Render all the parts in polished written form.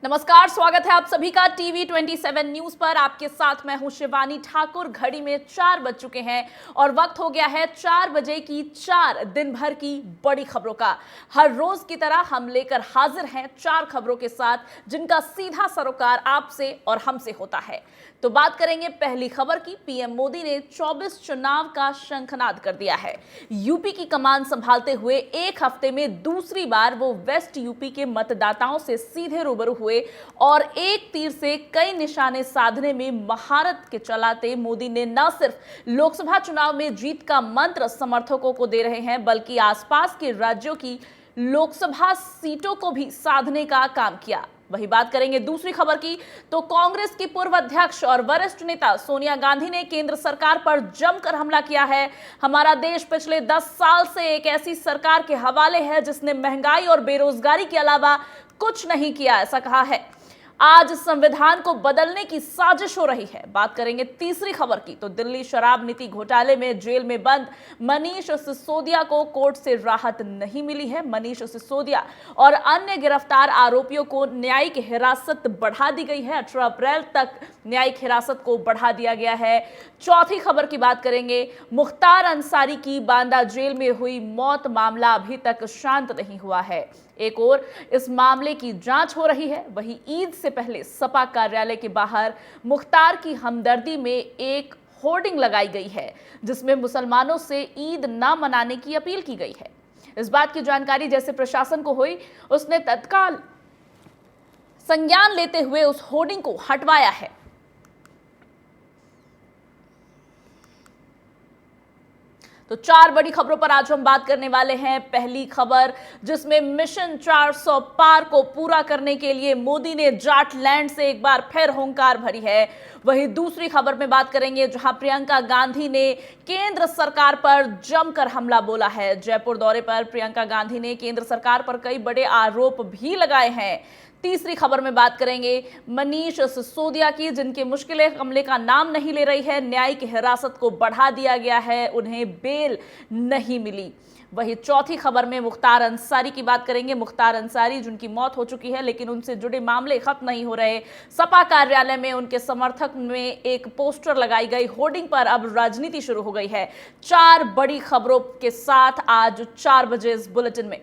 नमस्कार, स्वागत है आप सभी का टीवी 27 न्यूज पर। आपके साथ मैं हूं शिवानी ठाकुर। घड़ी में 4 बज चुके हैं और वक्त हो गया है 4 बजे की 4 दिन भर की बड़ी खबरों का। हर रोज की तरह हम लेकर हाजिर हैं 4 खबरों के साथ जिनका सीधा सरोकार आपसे और हमसे होता है। तो बात करेंगे पहली खबर की। पीएम मोदी ने 24 चुनाव का शंखनाद कर दिया है। यूपी की कमान संभालते हुए एक हफ्ते में दूसरी बार वो वेस्ट यूपी के मतदाताओं से सीधे रूबरू हुए और एक तीर से कई निशाने साधने में महारत के चलाते मोदी ने न सिर्फ लोकसभा चुनाव में जीत का मंत्र समर्थकों को दे रहे हैं, बल्कि आसपास के राज्यों की लोकसभा सीटों को भी साधने का काम किया। वही बात करेंगे दूसरी खबर की तो कांग्रेस की पूर्व अध्यक्ष और वरिष्ठ नेता सोनिया गांधी ने केंद्र सरकार पर जमकर हमला किया है। हमारा देश पिछले 10 साल से एक ऐसी सरकार के हवाले है जिसने महंगाई और बेरोजगारी के अलावा कुछ नहीं किया, ऐसा कहा है। आज संविधान को बदलने की साजिश हो रही है। बात करेंगे तीसरी खबर की तो दिल्ली शराब नीति घोटाले में जेल में बंद मनीष सिसोदिया को कोर्ट से राहत नहीं मिली है। मनीष सिसोदिया और अन्य गिरफ्तार आरोपियों को न्यायिक हिरासत बढ़ा दी गई है। 18 अप्रैल तक न्यायिक हिरासत को बढ़ा दिया गया है। चौथी खबर की बात करेंगे। मुख्तार अंसारी की बांदा जेल में हुई मौत मामला अभी तक शांत नहीं हुआ है। एक ओर इस मामले की जांच हो रही है, वहीं ईद से पहले सपा कार्यालय के बाहर मुख्तार की हमदर्दी में एक होर्डिंग लगाई गई है जिसमें मुसलमानों से ईद न मनाने की अपील की गई है। इस बात की जानकारी जैसे प्रशासन को हुई, उसने तत्काल संज्ञान लेते हुए उस होर्डिंग को हटवाया है। तो 4 बड़ी खबरों पर आज हम बात करने वाले हैं। पहली खबर जिसमें मिशन 400 पार को पूरा करने के लिए मोदी ने जाटलैंड से एक बार फिर हुंकार भरी है। वहीं दूसरी खबर में बात करेंगे जहां प्रियंका गांधी ने केंद्र सरकार पर जमकर हमला बोला है। जयपुर दौरे पर प्रियंका गांधी ने केंद्र सरकार पर कई बड़े आरोप भी लगाए हैं। तीसरी खबर में बात करेंगे मनीष सिसोदिया की, जिनके मुश्किल हमले का नाम नहीं ले रही है। न्यायिक हिरासत को बढ़ा दिया गया है, उन्हें बेल नहीं मिली। वही चौथी खबर में मुख्तार अंसारी की बात करेंगे। मुख्तार अंसारी जिनकी मौत हो चुकी है लेकिन उनसे जुड़े मामले खत्म नहीं हो रहे। सपा कार्यालय में उनके समर्थक में एक पोस्टर लगाई गई होर्डिंग पर अब राजनीति शुरू हो गई है। 4 बड़ी खबरों के साथ आज 4 बजे इस बुलेटिन में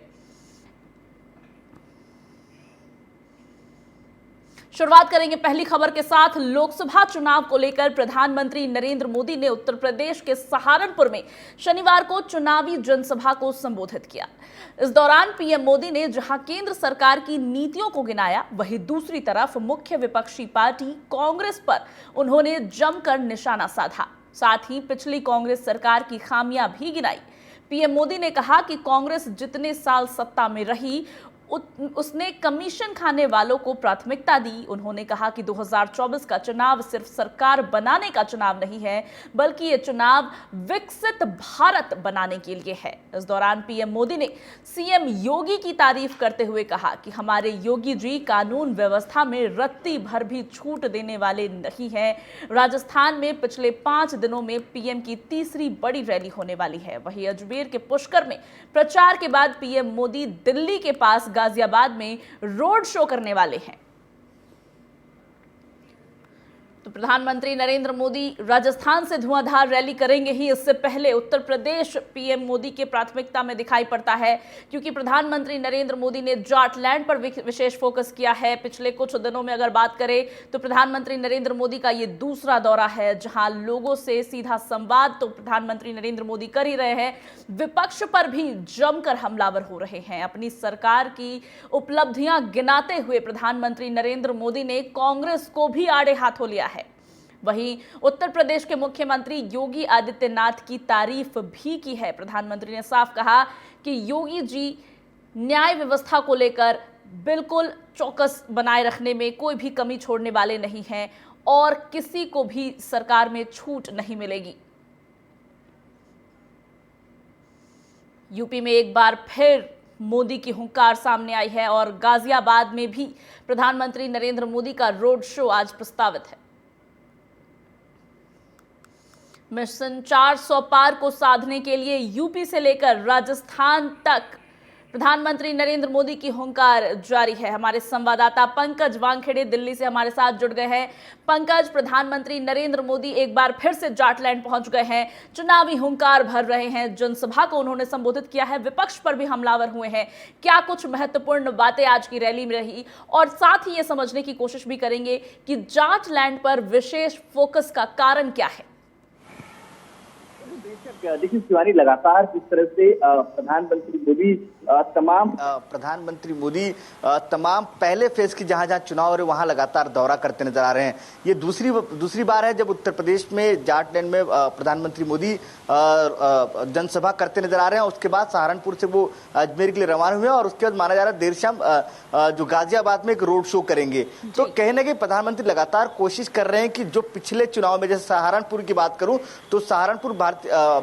शुरुआत करेंगे पहली खबर के साथ। लोकसभा चुनाव को लेकर प्रधानमंत्री नरेंद्र मोदी ने उत्तर प्रदेश के सहारनपुर में शनिवार को चुनावी जनसभा को संबोधित किया। इस दौरान पीएम मोदी ने जहां केंद्र सरकार की नीतियों को गिनाया, वहीं दूसरी तरफ मुख्य विपक्षी पार्टी कांग्रेस पर उन्होंने जमकर निशाना साधा। साथ ही पिछली कांग्रेस सरकार की खामियां भी गिनाई। पीएम मोदी ने कहा कि कांग्रेस जितने साल सत्ता में रही उसने कमीशन खाने वालों को प्राथमिकता दी। उन्होंने कहा कि 2024 का चुनाव सिर्फ सरकार बनाने का चुनाव नहीं है, बल्कि ये चुनाव विकसित भारत बनाने के लिए है। इस दौरान पीएम मोदी ने सीएम योगी की तारीफ करते हुए कहा कि हमारे योगी जी कानून व्यवस्था में रत्ती भर भी छूट देने वाले नहीं हैं। राजस्थान में पिछले 5 दिनों में पीएम की तीसरी बड़ी रैली होने वाली है। वहीं अजमेर के पुष्कर में प्रचार के बाद पीएम मोदी दिल्ली के पास गाजियाबाद में रोड शो करने वाले हैं। तो प्रधानमंत्री नरेंद्र मोदी राजस्थान से धुआंधार रैली करेंगे ही। इससे पहले उत्तर प्रदेश पीएम मोदी के प्राथमिकता में दिखाई पड़ता है, क्योंकि प्रधानमंत्री नरेंद्र मोदी ने जाटलैंड पर विशेष फोकस किया है। पिछले कुछ दिनों में अगर बात करें तो प्रधानमंत्री नरेंद्र मोदी का ये दूसरा दौरा है जहां लोगों से सीधा संवाद तो प्रधानमंत्री नरेंद्र मोदी कर ही रहे हैं, विपक्ष पर भी जमकर हमलावर हो रहे हैं। अपनी सरकार की उपलब्धियां गिनाते हुए प्रधानमंत्री नरेंद्र मोदी ने कांग्रेस को भी आड़े हाथों लिया है। वहीं उत्तर प्रदेश के मुख्यमंत्री योगी आदित्यनाथ की तारीफ भी की है। प्रधानमंत्री ने साफ कहा कि योगी जी न्याय व्यवस्था को लेकर बिल्कुल चौकस बनाए रखने में कोई भी कमी छोड़ने वाले नहीं हैं और किसी को भी सरकार में छूट नहीं मिलेगी। यूपी में एक बार फिर मोदी की हुंकार सामने आई है और गाजियाबाद में भी प्रधानमंत्री नरेंद्र मोदी का रोड शो आज प्रस्तावित है। मिशन 400 पार को साधने के लिए यूपी से लेकर राजस्थान तक प्रधानमंत्री नरेंद्र मोदी की हुंकार जारी है। हमारे संवाददाता पंकज वानखेड़े दिल्ली से हमारे साथ जुड़ गए हैं। पंकज, प्रधानमंत्री नरेंद्र मोदी एक बार फिर से जाटलैंड पहुंच गए हैं, चुनावी हुंकार भर रहे हैं, जनसभा को उन्होंने संबोधित किया है, विपक्ष पर भी हमलावर हुए हैं। क्या कुछ महत्वपूर्ण बातें आज की रैली में रही, और साथ ही ये समझने की कोशिश भी करेंगे कि जाटलैंड पर विशेष फोकस का कारण क्या है। देखिए शिवानी, लगातार जिस तरह से प्रधानमंत्री मोदी तमाम पहले फेज की जहां जहां चुनाव हो रहे वहां लगातार दौरा करते नजर आ रहे हैं। ये दूसरी बार है जब उत्तर प्रदेश में जाटलैंड में प्रधानमंत्री मोदी जनसभा करते नजर आ रहे हैं। उसके बाद सहारनपुर से वो अजमेर के लिए रवाना हुए और उसके बाद माना जा रहा है देर शाम जो गाजियाबाद में एक रोड शो करेंगे। तो कहीं ना कहीं प्रधानमंत्री लगातार कोशिश कर रहे हैं कि जो पिछले चुनाव में, जैसे सहारनपुर की बात करूं तो सहारनपुर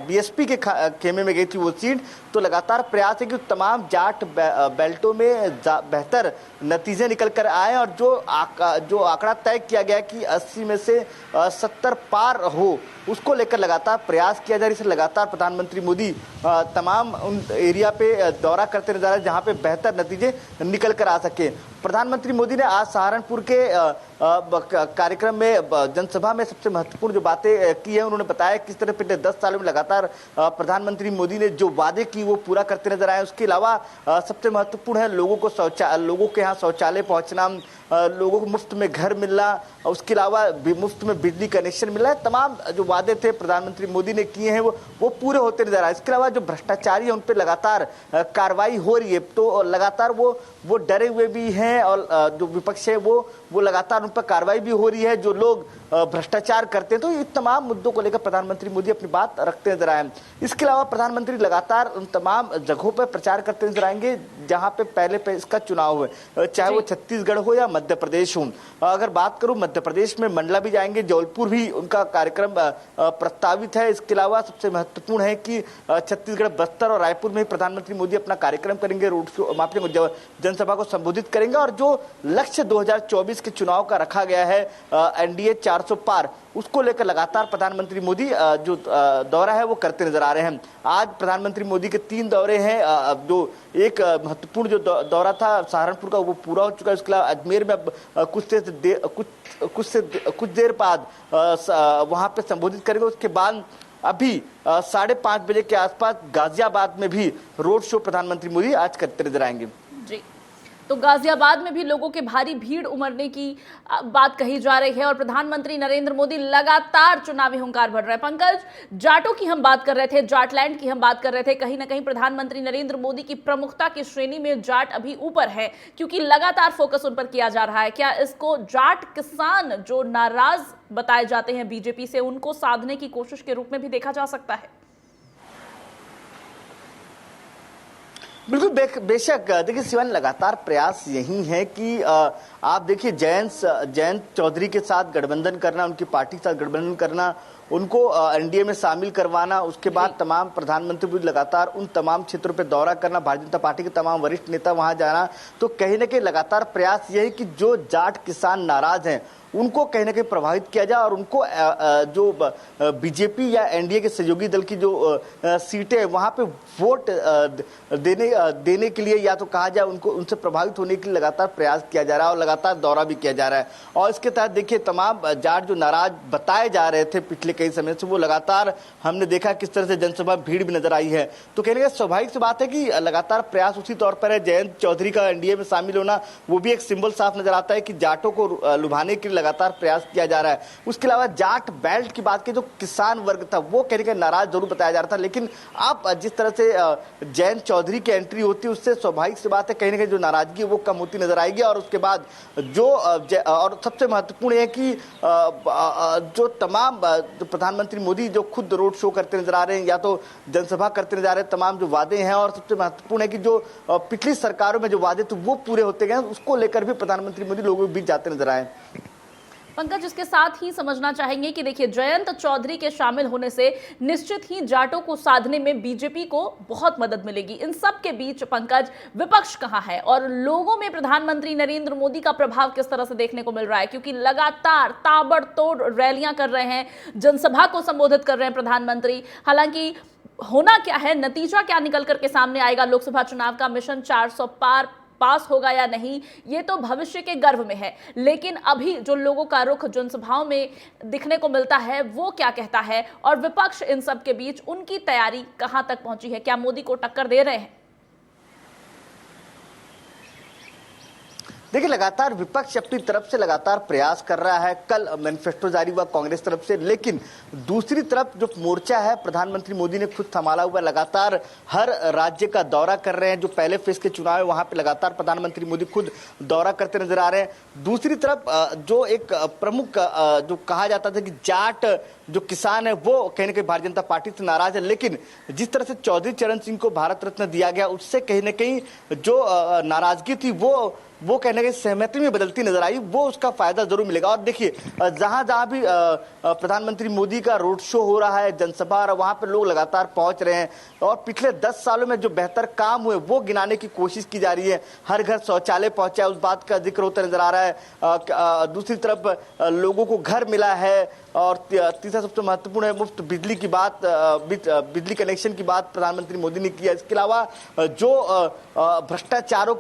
बीएसपी के खेमे में गई थी वो सीट, तो लगातार प्रयास है कि तमाम जाट बेल्टों में बेहतर नतीजे निकल कर आए और जो आंकड़ा तय किया गया कि 80 में से 70 पार हो, उसको लेकर लगातार प्रयास किया जा रहा है। लगातार प्रधानमंत्री मोदी तमाम उन एरिया पे दौरा करते नजर आ रहे हैं जहां पे बेहतर नतीजे निकल कर आ सके। प्रधानमंत्री मोदी ने आज सहारनपुर के कार्यक्रम में जनसभा में सबसे महत्वपूर्ण जो बातें की है, उन्होंने बताया किस तरह पिछले 10 सालों में लगातार प्रधानमंत्री मोदी ने जो वादे की वो पूरा करते नजर आए। उसके अलावा सबसे महत्वपूर्ण है लोगों के यहाँ शौचालय पहुंचना, लोगों को मुफ्त में घर मिलना, उसके अलावा मुफ्त में बिजली कनेक्शन मिलना है। तमाम जो वादे थे प्रधानमंत्री मोदी ने किए हैं वो पूरे होते नजर आए। इसके अलावा जो भ्रष्टाचारी है उन पर लगातार कार्रवाई हो रही है, तो लगातार वो डरे हुए भी हैं और जो विपक्ष है वो लगातार उन पर कार्रवाई भी हो रही है जो लोग भ्रष्टाचार करते हैं। तो ये तमाम मुद्दों को लेकर प्रधानमंत्री मोदी अपनी बात रखते नजर आए। इसके अलावा प्रधानमंत्री लगातार उन तमाम जगहों पर प्रचार करते नजर आएंगे जहां पे पहले इसका चुनाव हुए, चाहे वो छत्तीसगढ़ हो या मध्य प्रदेश हो। अगर बात करूं मध्य प्रदेश में मंडला भी जाएंगे, जौलपुर भी उनका कार्यक्रम प्रस्तावित है। इसके अलावा सबसे महत्वपूर्ण है कि छत्तीसगढ़, बस्तर और रायपुर में प्रधानमंत्री मोदी अपना कार्यक्रम करेंगे, रोड शो जनसभा को संबोधित करेंगे। और जो लक्ष्य 2024 के चुनाव का रखा गया है एनडीए 400 पार, उसको लेकर लगातार प्रधानमंत्री मोदी जो दौरा है वो करते नजर आ रहे हैं। आज प्रधानमंत्री मोदी के 3 दौरे हैं। जो एक महत्वपूर्ण जो दौरा था सहारनपुर का वो पूरा हो चुका है। उसके अलावा अजमेर में कुछ देर बाद वहां पे संबोधित करेंगे। उसके बाद अभी 5:30 बजे के आसपास गाजियाबाद में भी रोड शो प्रधानमंत्री मोदी आज करते नजर आएंगे। जी, तो गाजियाबाद में भी लोगों के भारी भीड़ उमड़ने की बात कही जा रही है और प्रधानमंत्री नरेंद्र मोदी लगातार चुनावी हुंकार भर रहे हैं। पंकज, जाटों की हम बात कर रहे थे, जाटलैंड की हम बात कर रहे थे, कहीं ना कहीं प्रधानमंत्री नरेंद्र मोदी की प्रमुखता की श्रेणी में जाट अभी ऊपर है क्योंकि लगातार फोकस उन पर किया जा रहा है। क्या इसको जाट किसान जो नाराज बताए जाते हैं बीजेपी से, उनको साधने की कोशिश के रूप में भी देखा जा सकता है? बिल्कुल बेशक। देखिए शिवानी, लगातार प्रयास यही है कि आप देखिए जयंत चौधरी के साथ गठबंधन करना, उनकी पार्टी के साथ गठबंधन करना, उनको एनडीए में शामिल करवाना, उसके बाद तमाम प्रधानमंत्री लगातार उन तमाम क्षेत्रों पे दौरा करना, भारतीय जनता पार्टी के तमाम वरिष्ठ नेता वहां जाना। तो कहीं ना कहीं लगातार प्रयास यही कि जो जाट किसान नाराज हैं उनको कहीं ना कहीं प्रभावित किया जाए और उनको जो बीजेपी या एनडीए के सहयोगी दल की जो सीटें वहां पे वोट देने के लिए या तो कहा जाए उनको उनसे प्रभावित होने के लिए लगातार प्रयास किया जा रहा है और लगातार दौरा भी किया जा रहा है। और इसके तहत देखिए तमाम जाट जो नाराज बताए जा रहे थे पिछले कई समय से, वो लगातार हमने देखा किस तरह से जनसभा भीड़ भी नजर आई है। तो कहने का स्वाभाविक सी बात है कि लगातार प्रयास उसी तौर पर है। जयंत चौधरी का एनडीए में शामिल होना वो भी एक सिंबल साफ नजर आता है कि जाटों को लुभाने के लिए लगातार प्रयास किया जा रहा है। उसके अलावा जाट बेल्ट की बात की, जो किसान वर्ग था वो कहने का नाराज जरूर बताया जा रहा था, लेकिन अब जिस तरह से जयंत चौधरी की एंट्री होती है उससे स्वाभाविक सी बात है कहीं ना कहीं जो नाराजगी है वो कम होती नजर आएगी। और उसके बाद और सबसे महत्वपूर्ण है कि जो तमाम जो प्रधानमंत्री मोदी जो खुद रोड शो करते नजर आ रहे हैं या तो जनसभा करते नजर आ रहे हैं, तमाम जो वादे हैं, और सबसे महत्वपूर्ण है कि जो पिछली सरकारों में जो वादे थे वो पूरे होते गए, उसको लेकर भी प्रधानमंत्री मोदी लोगों के बीच जाते नजर आए। पंकज, इसके साथ ही समझना चाहेंगे कि देखिए जयंत चौधरी के शामिल होने से निश्चित ही जाटों को साधने में बीजेपी को बहुत मदद मिलेगी। इन सब के बीच पंकज, विपक्ष कहां है और लोगों में प्रधानमंत्री नरेंद्र मोदी का प्रभाव किस तरह से देखने को मिल रहा है? क्योंकि लगातार ताबड़तोड़ रैलियां कर रहे हैं, जनसभा को संबोधित कर रहे हैं प्रधानमंत्री। हालांकि होना क्या है, नतीजा क्या निकल करके सामने आएगा लोकसभा चुनाव का, मिशन 400 पार पास होगा या नहीं, ये तो भविष्य के गर्भ में है। लेकिन अभी जो लोगों का रुख जनसभाओं में दिखने को मिलता है वो क्या कहता है, और विपक्ष इन सब के बीच उनकी तैयारी कहां तक पहुंची है, क्या मोदी को टक्कर दे रहे हैं? देखिए, लगातार विपक्ष अपनी तरफ से लगातार प्रयास कर रहा है। कल मैनिफेस्टो जारी हुआ कांग्रेस तरफ से, लेकिन दूसरी तरफ जो मोर्चा है प्रधानमंत्री मोदी ने खुद संभाला हुआ, लगातार हर राज्य का दौरा कर रहे हैं। जो पहले फेज के चुनाव है वहां पे लगातार प्रधानमंत्री मोदी खुद दौरा करते नजर आ रहे हैं। दूसरी तरफ जो एक प्रमुख जो कहा जाता था कि जाट जो किसान है वो कहीं ना कहीं भारतीय जनता पार्टी से नाराज है, लेकिन जिस तरह से चौधरी चरण सिंह को भारत रत्न दिया गया उससे कहीं ना कहीं जो नाराजगी थी वो कहने की सहमति में बदलती नजर आई, वो उसका फायदा जरूर मिलेगा। और देखिए, जहां जहां भी प्रधानमंत्री मोदी का रोड शो हो रहा है, जनसभा, वहां पर लोग लगातार पहुंच रहे हैं और पिछले 10 सालों में जो बेहतर काम हुए वो गिनाने की कोशिश की जा रही है। हर घर शौचालय पहुंचा है, उस बात का जिक्र होता नजर आ रहा है। दूसरी तरफ लोगों को घर मिला है, और तीसरा सबसे महत्वपूर्ण है मुफ्त बिजली की बात, बिजली कनेक्शन की बात प्रधानमंत्री मोदी ने किया। इसके अलावा जो भ्रष्टाचारियों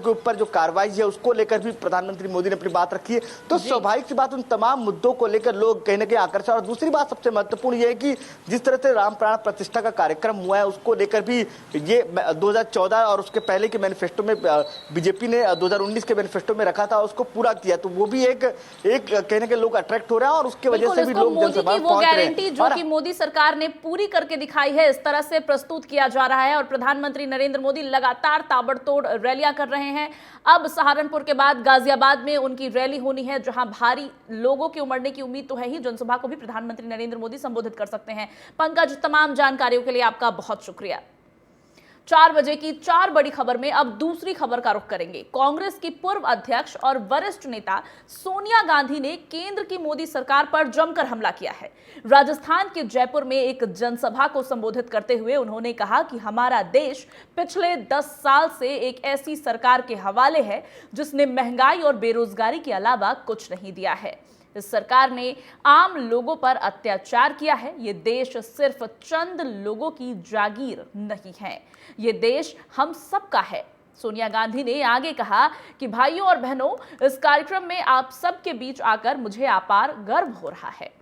के ऊपर जो कार्रवाई है उसको लेकर भी प्रधानमंत्री मोदी ने अपनी बात रखी है। तो स्वाभाविक सी बात, उन तमाम मुद्दों को लेकर लोग कहीं ना कहीं आकर्षण। और दूसरी बात सबसे महत्वपूर्ण यह है कि जिस तरह से राम प्राण प्रतिष्ठा का कार्यक्रम हुआ है उसको लेकर भी ये 2014 और उसके पहले के मैनिफेस्टो में बीजेपी ने 2019 के मैनिफेस्टो में रखा था, उसको पूरा किया। तो वो भी एक कहने के लोग अट्रैक्ट हो रहे हैं और उसके वजह से भी लोग जनसभा में पहुंच रहे हैं। जो कि मोदी सरकार ने पूरी करके दिखाई है, इस तरह से प्रस्तुत किया जा रहा है। और प्रधानमंत्री नरेंद्र मोदी लगातार ताबड़तोड़ रैलियां कर रहे हैं। अब सहारनपुर के बाद गाजियाबाद में उनकी रैली होनी है, जहां भारी लोगों के उमड़ने की उम्मीद तो है ही। जनसभा को भी प्रधानमंत्री नरेंद्र मोदी संबोधित कर सकते हैं। पंकज, तमाम जानकारियों के लिए आपका बहुत शुक्रिया। 4 बजे की 4 बड़ी खबर में अब दूसरी खबर का रुख करेंगे। कांग्रेस की पूर्व अध्यक्ष और वरिष्ठ नेता सोनिया गांधी ने केंद्र की मोदी सरकार पर जमकर हमला किया है। राजस्थान के जयपुर में एक जनसभा को संबोधित करते हुए उन्होंने कहा कि हमारा देश पिछले 10 साल से एक ऐसी सरकार के हवाले है जिसने महंगाई और बेरोजगारी के अलावा कुछ नहीं दिया है। इस सरकार ने आम लोगों पर अत्याचार किया है। ये देश सिर्फ चंद लोगों की जागीर नहीं है, ये देश हम सबका है। सोनिया गांधी ने आगे कहा कि भाइयों और बहनों, इस कार्यक्रम में आप सबके बीच आकर मुझे अपार गर्व हो रहा है।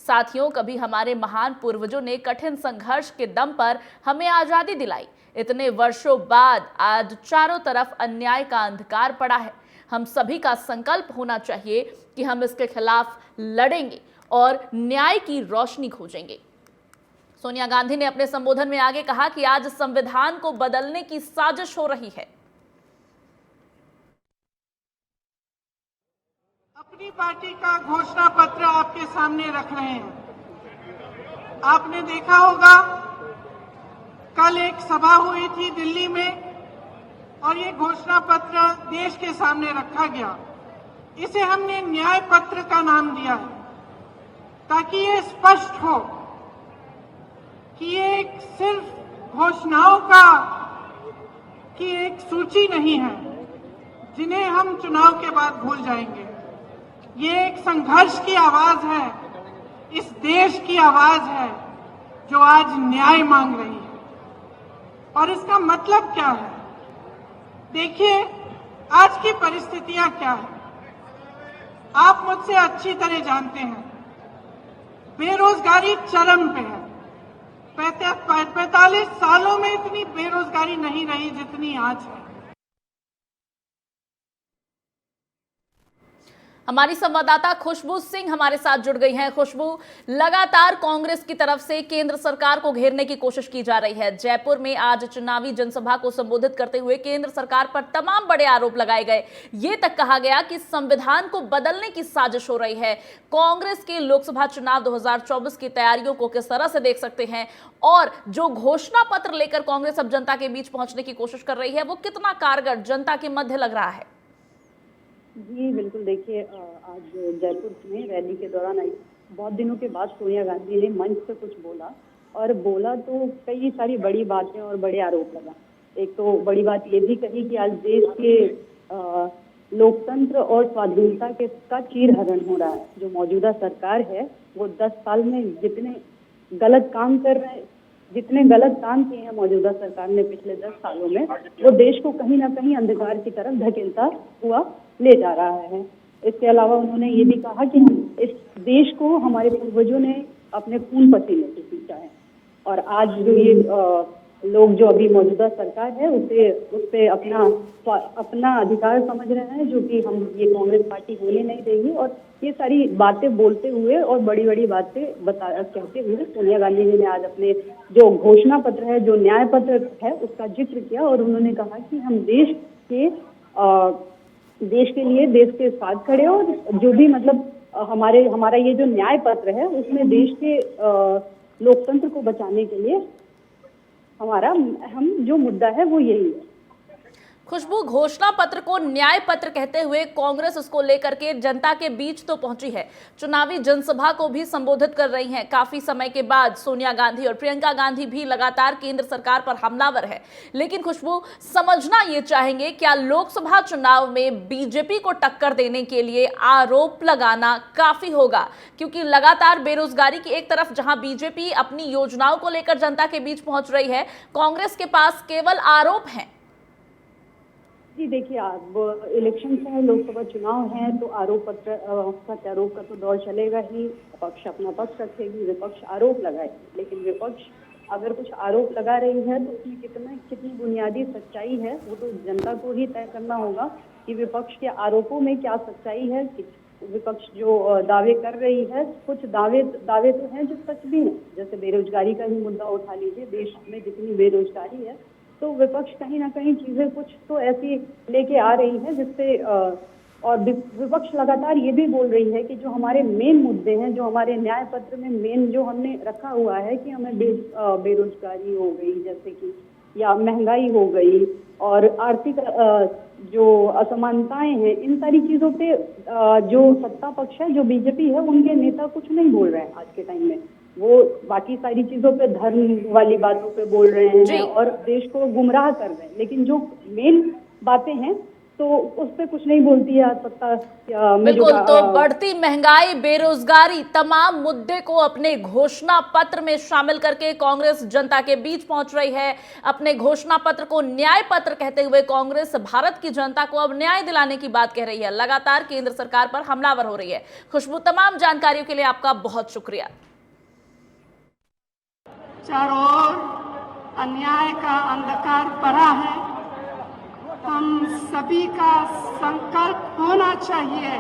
साथियों, कभी हमारे महान पूर्वजों ने कठिन संघर्ष के दम पर हमें आजादी दिलाई। इतने वर्षों बाद आज चारों तरफ अन्याय का अंधकार पड़ा है। हम सभी का संकल्प होना चाहिए कि हम इसके खिलाफ लड़ेंगे और न्याय की रोशनी खोजेंगे। सोनिया गांधी ने अपने संबोधन में आगे कहा कि आज संविधान को बदलने की साजिश हो रही है। अपनी पार्टी का घोषणा पत्र आपके सामने रख रहे हैं। आपने देखा होगा, कल एक सभा हुई थी दिल्ली में और ये घोषणा पत्र देश के सामने रखा गया। इसे हमने न्याय पत्र का नाम दिया है, ताकि ये स्पष्ट हो कि ये एक सिर्फ घोषणाओं की एक सूची नहीं है जिन्हें हम चुनाव के बाद भूल जाएंगे। ये एक संघर्ष की आवाज है, इस देश की आवाज है जो आज न्याय मांग रही है। और इसका मतलब क्या है? देखिए, आज की परिस्थितियां क्या है, आप मुझसे अच्छी तरह जानते हैं। बेरोजगारी चरम पे है। 45 सालों में इतनी बेरोजगारी नहीं रही जितनी आज है। हमारी संवाददाता खुशबू सिंह हमारे साथ जुड़ गई हैं। खुशबू, लगातार कांग्रेस की तरफ से केंद्र सरकार को घेरने की कोशिश की जा रही है। जयपुर में आज चुनावी जनसभा को संबोधित करते हुए केंद्र सरकार पर तमाम बड़े आरोप लगाए गए। ये तक कहा गया कि संविधान को बदलने की साजिश हो रही है। कांग्रेस के लोकसभा चुनाव 2024 की तैयारियों को किस तरह से देख सकते हैं, और जो घोषणा पत्र लेकर कांग्रेस अब जनता के बीच पहुंचने की कोशिश कर रही है वो कितना कारगर जनता के मध्य लग रहा है? जी बिल्कुल, देखिए, आज जयपुर में रैली के दौरान बहुत दिनों के बाद सोनिया गांधी ने मंच से कुछ बोला, और बोला तो कई सारी बड़ी बातें और बड़े आरोप लगा। एक तो बड़ी बात ये भी कही कि आज देश के लोकतंत्र और स्वाधीनता का चीरहरण हो रहा है। जो मौजूदा सरकार है वो 10 साल में जितने गलत काम कर रहे हैं, जितने गलत काम किए हैं मौजूदा सरकार ने पिछले 10 सालों में, वो देश को कहीं ना कहीं अंधकार की तरफ धकेलता हुआ ले जा रहा है। इसके अलावा उन्होंने ये भी कहा कि इस देश को हमारे पूर्वजों ने अपने खून पसीने से सींचा है, और आज जो ये लोग जो अभी मौजूदा सरकार है उस पे अपना अधिकार समझ रहे हैं, जो कि हम ये कांग्रेस पार्टी होने नहीं देगी। और ये सारी बातें बोलते हुए और बड़ी बड़ी बातें कहते हुए सोनिया गांधी जी ने आज अपने जो घोषणा पत्र है, जो न्याय पत्र है, उसका जिक्र किया और उन्होंने कहा कि हम देश के लिए देश के साथ खड़े, और जो भी मतलब हमारा ये जो न्याय पत्र है उसमें देश के लोकतंत्र को बचाने के लिए हमारा अहम जो मुद्दा है वो यही है। खुशबू, घोषणा पत्र को न्याय पत्र कहते हुए कांग्रेस उसको लेकर के जनता के बीच तो पहुंची है, चुनावी जनसभा को भी संबोधित कर रही हैं। काफी समय के बाद सोनिया गांधी और प्रियंका गांधी भी लगातार केंद्र सरकार पर हमलावर है। लेकिन खुशबू, समझना ये चाहेंगे, क्या लोकसभा चुनाव में बीजेपी को टक्कर देने के लिए आरोप लगाना काफी होगा? क्योंकि लगातार बेरोजगारी की एक तरफ जहां बीजेपी अपनी योजनाओं को लेकर जनता के बीच पहुंच रही है, कांग्रेस के पास केवल आरोप हैं। जी देखिए, अब इलेक्शन है, लोकसभा चुनाव है, तो आरोप प्रत्यारोप का तो दौर चलेगा ही। पक्ष अपना पक्ष रखेगी, विपक्ष आरोप लगाएगी। लेकिन विपक्ष अगर कुछ आरोप लगा रही है तो उसमें कितनी बुनियादी सच्चाई है वो तो जनता को ही तय करना होगा कि विपक्ष के आरोपों में क्या सच्चाई है। विपक्ष जो दावे कर रही है, कुछ दावे तो हैं जो सच भी हैं। जैसे बेरोजगारी का ही मुद्दा उठा लीजिए, देश में जितनी बेरोजगारी है, तो विपक्ष कहीं ना कहीं चीजें कुछ तो ऐसी लेके आ रही है जिससे और विपक्ष लगातार ये भी बोल रही है कि जो हमारे मेन मुद्दे हैं, जो हमारे न्याय पत्र में मेन जो हमने रखा हुआ है कि हमें बेरोजगारी हो गई, जैसे कि या महंगाई हो गई, और आर्थिक जो असमानताएं हैं, इन सारी चीजों पे जो सत्ता पक्ष है, जो बीजेपी है, उनके नेता कुछ नहीं बोल रहे हैं आज के टाइम में। वो बाकी सारी चीजों पे, धर्म वाली बातों पे बोल रहे हैं और देश को गुमराह कर रहे हैं। लेकिन जो मेन बातें हैं तो उस पे कुछ नहीं बोलती है सत्ता। बिल्कुल, तो बढ़ती महंगाई, बेरोजगारी, तमाम मुद्दे को अपने घोषणा पत्र में शामिल करके कांग्रेस जनता के बीच पहुंच रही है। अपने घोषणा पत्र को न्याय पत्र कहते हुए कांग्रेस भारत की जनता को अब न्याय दिलाने की बात कह रही है। लगातार केंद्र सरकार पर हमलावर हो रही है। खुशबू, तमाम जानकारियों के लिए आपका बहुत शुक्रिया। चारों ओर अन्याय का अंधकार पड़ा है। हम सभी का संकल्प होना चाहिए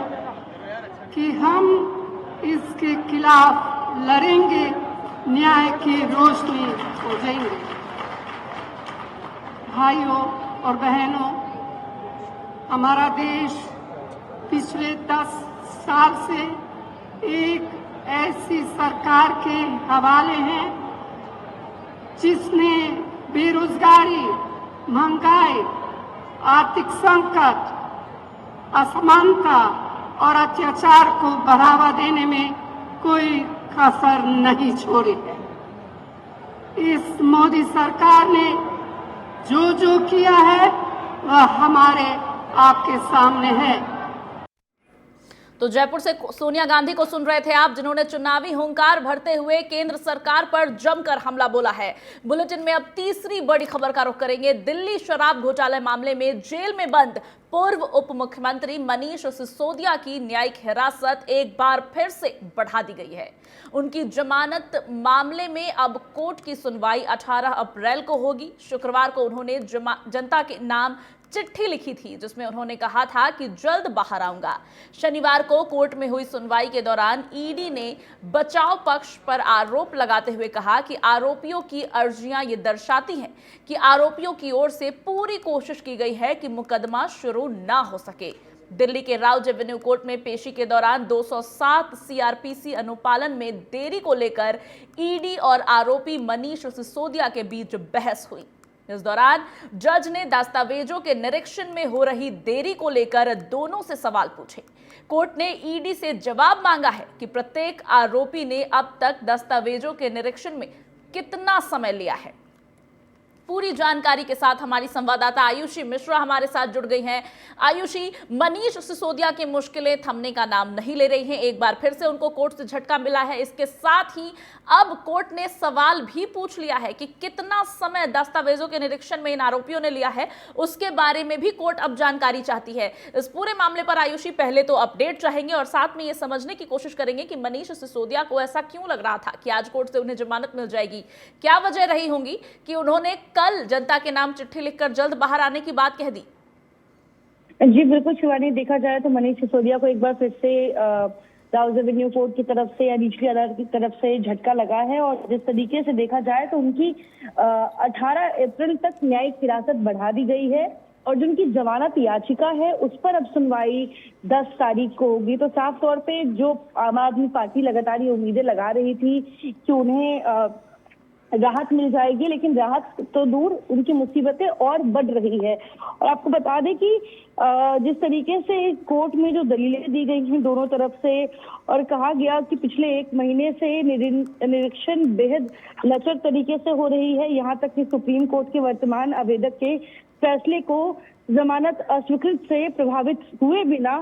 कि हम इसके खिलाफ लड़ेंगे, न्याय की रोशनी हो जाएंगे। भाइयों और बहनों, हमारा देश पिछले 10 साल से एक ऐसी सरकार के हवाले है जिसने बेरोजगारी, महंगाई, आर्थिक संकट, असमानता और अत्याचार को बढ़ावा देने में कोई कसर नहीं छोड़ी है। इस मोदी सरकार ने जो किया है वह हमारे आपके सामने है। तो जयपुर से सोनिया गांधी को सुन रहे थे आप, जिन्होंने चुनावी हुंकार भरते हुए केंद्र सरकार पर जमकर हमला बोला है। बुलेटिन में अब तीसरी बड़ी खबर का रुख करेंगे। दिल्ली शराब घोटाले मामले में जेल में बंद पूर्व उप मुख्यमंत्री मनीष सिसोदिया की न्यायिक हिरासत एक बार फिर से बढ़ा दी गई है। उनकी जमानत मामले में अब कोर्ट की सुनवाई 18 अप्रैल को होगी। शुक्रवार को उन्होंने जनता के नाम चिट्ठी लिखी थी, जिसमें उन्होंने कहा था कि जल्द बाहर आऊंगा। शनिवार को कोर्ट में हुई सुनवाई के दौरान ईडी ने बचाव पक्ष पर आरोप लगाते हुए कहा कि आरोपियों की अर्जियां ये दर्शाती हैं कि आरोपियों की ओर से पूरी कोशिश की गई है कि मुकदमा शुरू ना हो सके। दिल्ली के राउज एवेन्यू कोर्ट में पेशी के दौरान 207 सीआरपीसी अनुपालन में देरी को लेकर ईडी और आरोपी मनीष सिसोदिया के बीच बहस हुई। इस दौरान जज ने दस्तावेजों के निरीक्षण में हो रही देरी को लेकर दोनों से सवाल पूछे। कोर्ट ने ईडी से जवाब मांगा है कि प्रत्येक आरोपी ने अब तक दस्तावेजों के निरीक्षण में कितना समय लिया है। पूरी जानकारी के साथ हमारी संवाददाता आयुषी मिश्रा हमारे साथ जुड़ गई हैं। आयुषी, मनीष सिसोदिया की मुश्किलें थमने का नाम नहीं ले रही हैं। एक बार फिर से उनको कोर्ट से झटका मिला है। इसके साथ ही अब कोर्ट ने सवाल भी पूछ लिया है कि कितना समय दस्तावेजों के निरीक्षण में इन आरोपियों ने लिया है, उसके बारे में भी कोर्ट अब जानकारी चाहती है। इस पूरे मामले पर आयुषी पहले तो अपडेट चाहेंगे और साथ में ये समझने की कोशिश करेंगे कि मनीष सिसोदिया को ऐसा क्यों लग रहा था कि आज कोर्ट से उन्हें जमानत मिल जाएगी। क्या वजह रही होंगी कि उन्होंने कल जनता के नाम चिट्ठी लिखकर जल्द बाहर आने की बात कह दी? जी बिल्कुल शिवानी, देखा जाए तो मनीष सिसोदिया को एक बार फिर से राउज एवेन्यू कोर्ट की तरफ से या निचली अदालत की तरफ से झटका लगा है। और जिस तरीके से देखा जाए तो उनकी 18 अप्रैल तक न्यायिक हिरासत बढ़ा दी गई है और जो उनकी जमानत याचिका है उस पर अब सुनवाई 10 तारीख को होगी। तो साफ तौर पे जो आम आदमी पार्टी लगातार ये उम्मीदें लगा रही थी कि उन्हें राहत मिल जाएगी, लेकिन राहत तो दूर, उनकी मुसीबतें और बढ़ रही है। और आपको बता दें कि जिस तरीके से कोर्ट में जो दलीलें दी गई हैं दोनों तरफ से और कहा गया कि पिछले 1 महीने से निरीक्षण बेहद लचर तरीके से हो रही है, यहाँ तक कि सुप्रीम कोर्ट के वर्तमान आवेदक के फैसले को जमानत अस्वीकृत से प्रभावित हुए बिना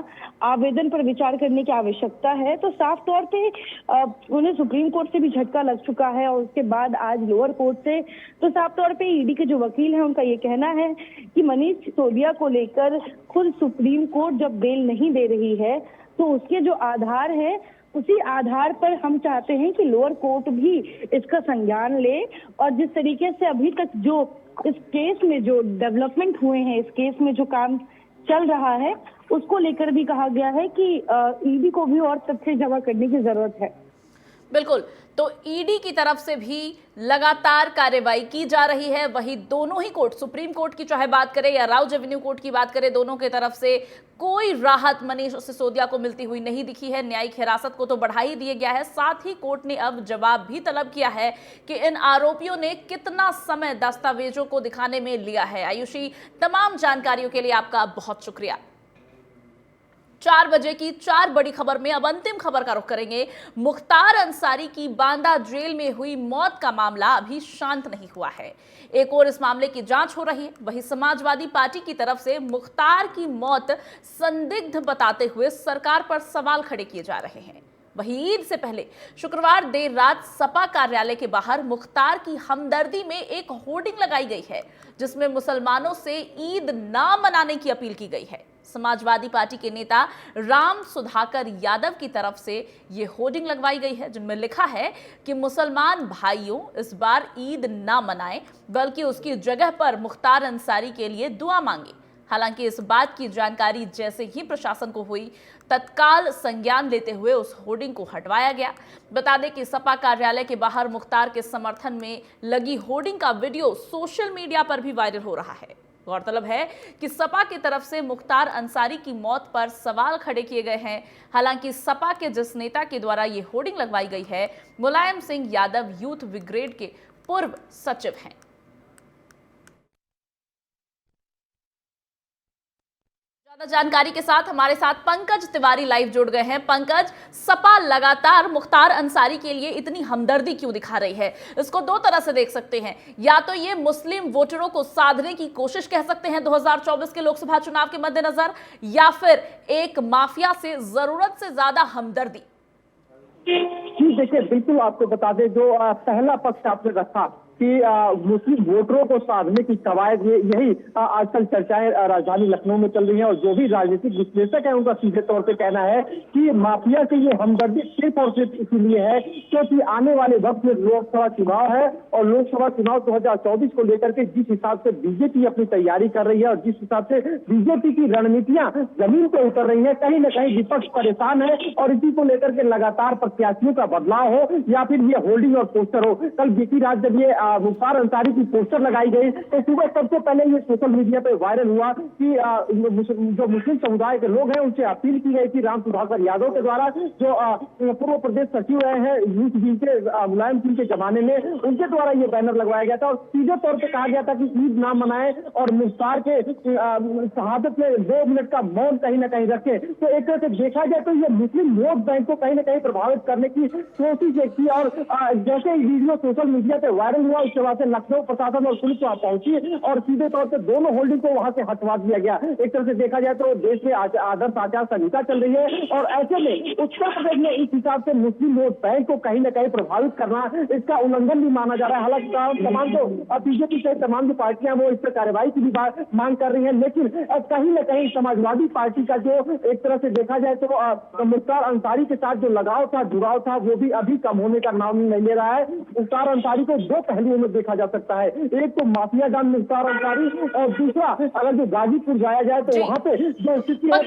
आवेदन पर विचार करने की आवश्यकता है। तो साफ तौर पे उन्हें सुप्रीम कोर्ट से भी झटका लग चुका है और उसके बाद आज लोअर कोर्ट से। तो साफ तौर पे ईडी के जो वकील हैं उनका ये कहना है कि मनीष सिसोदिया को लेकर खुद सुप्रीम कोर्ट जब बेल नहीं दे रही है तो उसके जो आधार है उसी आधार पर हम चाहते हैं कि लोअर कोर्ट भी इसका संज्ञान ले। और जिस तरीके से अभी तक जो इस केस में जो डेवलपमेंट हुए हैं, इस केस में जो काम चल रहा है, उसको लेकर भी कहा गया है कि ईडी को भी और तथ्य जमा करने की जरूरत है। बिल्कुल, तो ईडी की तरफ से भी लगातार कार्रवाई की जा रही है। वही दोनों ही कोर्ट, सुप्रीम कोर्ट की चाहे बात करें या राउज एवेन्यू कोर्ट की बात करें, दोनों की तरफ से कोई राहत मनीष सिसोदिया को मिलती हुई नहीं दिखी है। न्यायिक हिरासत को तो बढ़ा ही दिया गया है, साथ ही कोर्ट ने अब जवाब भी तलब किया है कि इन आरोपियों ने कितना समय दस्तावेजों को दिखाने में लिया है। आयुषी, तमाम जानकारियों के लिए आपका बहुत शुक्रिया। 4 बजे की 4 बड़ी खबर में अब अंतिम खबर का रुख करेंगे। मुख्तार अंसारी की बांदा जेल में हुई मौत का मामला अभी शांत नहीं हुआ है। एक और इस मामले की जांच हो रही है, वहीं समाजवादी पार्टी की तरफ से मुख्तार की मौत संदिग्ध बताते हुए सरकार पर सवाल खड़े किए जा रहे हैं। वहीं ईद से पहले शुक्रवार देर रात सपा कार्यालय के बाहर मुख्तार की हमदर्दी में एक होर्डिंग लगाई गई है जिसमें मुसलमानों से ईद ना मनाने की अपील की गई है। समाजवादी पार्टी के नेता राम सुधाकर यादव की तरफ से ये होर्डिंग लगवाई गई है जिनमें लिखा है कि मुसलमान भाइयों इस बार ईद ना मनाएं, बल्कि उसकी जगह पर मुख्तार अंसारी के लिए दुआ मांगे। हालांकि इस बात की जानकारी जैसे ही प्रशासन को हुई, तत्काल संज्ञान लेते हुए उस होर्डिंग को हटवाया गया। बता दें कि सपा कार्यालय के बाहर मुख्तार के समर्थन में लगी होर्डिंग का वीडियो सोशल मीडिया पर भी वायरल हो रहा है। गौरतलब है कि सपा की तरफ से मुख्तार अंसारी की मौत पर सवाल खड़े किए गए हैं। हालांकि सपा के जिस नेता के द्वारा ये होर्डिंग लगवाई गई है, मुलायम सिंह यादव यूथ ब्रिगेड के पूर्व सचिव हैं। ज्यादा जानकारी के साथ हमारे साथ पंकज तिवारी लाइव जुड़ गए हैं। पंकज, सपा लगातार मुख्तार अंसारी के लिए इतनी हमदर्दी क्यों दिखा रही है? इसको 2 तरह से देख सकते हैं, या तो ये मुस्लिम वोटरों को साधने की कोशिश कह सकते हैं 2024 के लोकसभा चुनाव के मद्देनजर, या फिर एक माफिया से जरूरत से ज्यादा हमदर्दी। जी देखिए, बिल्कुल आपको बता दें, जो पहला पक्ष आपने रखा कि मुस्लिम वोटरों को साधने की कवायद, यही आजकल चर्चाएं राजधानी लखनऊ में चल रही हैं। और जो भी राजनीतिक विश्लेषक है उनका सीधे तौर पे कहना है कि माफिया से ये हमदर्दी सिर्फ और सिर्फ इसीलिए है क्योंकि आने वाले वक्त में लोकसभा चुनाव है और लोकसभा चुनाव 2024 को लेकर के जिस हिसाब से बीजेपी अपनी तैयारी कर रही है और जिस हिसाब से बीजेपी की रणनीतियां जमीन पर उतर रही है, कहीं न कहीं विपक्ष परेशान है और इसी को लेकर के लगातार प्रत्याशियों का बदलाव हो या फिर ये होल्डिंग और पोस्टर हो। कल बीती रात जब ये मुख्तार अंसारी की पोस्टर लगाई गई तो सुबह सबसे पहले ये सोशल मीडिया पे वायरल हुआ कि जो मुस्लिम समुदाय के लोग हैं उनसे अपील की गई थी राम सुधाकर यादव के द्वारा, जो पूर्व प्रदेश सचिव रहे हैं यूथ विंग के मुलायम सिंह के जमाने में, उनके द्वारा ये बैनर लगवाया गया था और सीधे तौर पर कहा गया था कि ईद ना मनाए और मुख्तार के शहादत में 2 मिनट का मौन कहीं ना कहीं रखे। तो एक तरह से देखा जाए तो ये मुस्लिम वोट बैंक को कहीं ना कहीं प्रभावित करने की कोशिश की। और जैसे ही वीडियो सोशल मीडिया पे वायरल हुआ उसके बाद से लखनऊ प्रशासन और पुलिस वहां पहुंची और सीधे तौर पर दोनों होल्डिंग को वहां से हटवा दिया गया। एक तरह से देखा जाए तो देश में आदर्श आचार संहिता चल रही है और ऐसे में उत्तर प्रदेश में इस हिसाब से मुस्लिम वोट बैंक को कहीं न कहीं प्रभावित करना इसका उल्लंघन भी माना जा रहा है। हालांकि तमाम जो बीजेपी सहित तमाम जो पार्टियां वो इस पर कार्रवाई की भी मांग कर रही है, लेकिन कहीं न कहीं समाजवादी पार्टी का जो एक तरह से देखा जाए तो मुख्तार अंसारी के साथ जो लगाव था, जुड़ाव था, वो भी अभी कम होने का नाम नहीं ले रहा है। मुख्तार अंसारी को दो पहलुओं में देखा जा सकता है, एक तो माफिया डान मुख्तार अंसारी और दूसरा अगर जो गाजीपुर जाया जाए तो वहां पे जो स्थिति है।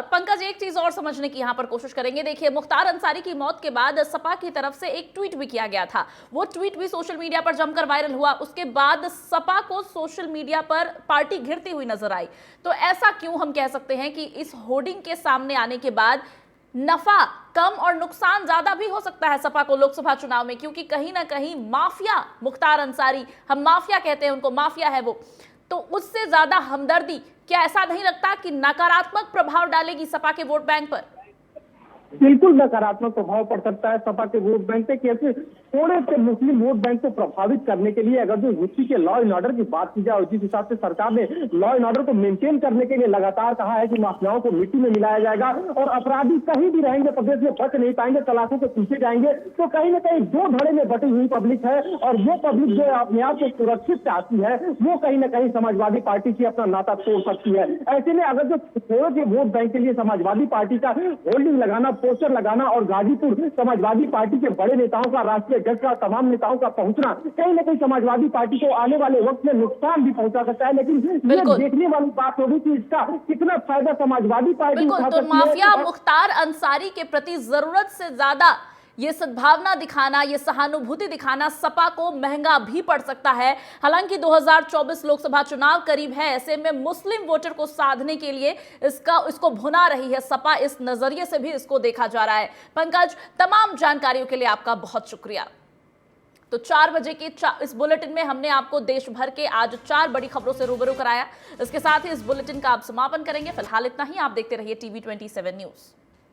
पंकज एक चीज और समझने की यहाँ पर कोशिश करेंगे। देखिए, मुख्तार अंसारी की मौत के बाद सपा की तरफ से एक ट्वीट भी किया गया था, वो ट्वीट भी सोशल मीडिया पर जमकर वायरल हुआ। उसके बाद सपा को सोशल मीडिया पर पार्टी घिरती हुई नजर आई। तो ऐसा क्यों हम कह सकते हैं कि इस होर्डिंग के सामने आने के बाद नफा कम और नुकसान ज्यादा भी हो सकता है सपा को लोकसभा चुनाव में, क्योंकि कहीं ना कहीं माफिया मुख्तार अंसारी, हम माफिया कहते हैं उनको, माफिया है वो, तो उससे ज्यादा हमदर्दी क्या ऐसा नहीं लगता कि नकारात्मक प्रभाव डालेगी सपा के वोट बैंक पर? बिल्कुल नकारात्मक प्रभाव पड़ सकता है सपा के वोट बैंक पे। कैसे थोड़े से मुस्लिम वोट बैंक को प्रभावित करने के लिए अगर जो यूपी के लॉ एंड ऑर्डर की बात की जाए, जिस हिसाब से सरकार ने लॉ एंड ऑर्डर को मेंटेन करने के लिए लगातार कहा है कि माफियाओं को मिट्टी में मिलाया जाएगा और अपराधी कहीं भी रहेंगे प्रदेश में बच नहीं पाएंगे, तलाशों के पीछे जाएंगे, तो कहीं ना कहीं दो धड़े में बटी हुई पब्लिक है और वो पब्लिक जो अपने आप को सुरक्षित चाहती है वो कहीं ना कहीं समाजवादी पार्टी से अपना नाता तोड़ सकती है। ऐसे में अगर जो थोड़े से वोट बैंक के लिए समाजवादी पार्टी का होल्डिंग लगाना, पोस्टर लगाना और गाजीपुर समाजवादी पार्टी के बड़े नेताओं का, राष्ट्रीय अध्यक्ष का, तमाम नेताओं का पहुंचना कहीं ना कहीं समाजवादी पार्टी को आने वाले वक्त में नुकसान भी पहुंचा सकता है। लेकिन ये देखने वाली बात होगी कि इसका कितना फायदा समाजवादी पार्टी उठा सकती है। तो माफिया मुख्तार अंसारी के प्रति जरूरत से ज्यादा ये सद्भावना दिखाना, ये सहानुभूति दिखाना सपा को महंगा भी पड़ सकता है। हालांकि 2024 लोकसभा चुनाव करीब है, ऐसे में मुस्लिम वोटर को साधने के लिए इसको भुना रही है सपा, इस नजरिए से भी इसको देखा जा रहा है। पंकज, तमाम जानकारियों के लिए आपका बहुत शुक्रिया। तो 4 बजे के इस बुलेटिन में हमने आपको देश भर के आज 4 बड़ी खबरों से रूबरू कराया। इसके साथ ही इस बुलेटिन का आप समापन करेंगे। फिलहाल इतना ही। आप देखते रहिए TV 27 न्यूज।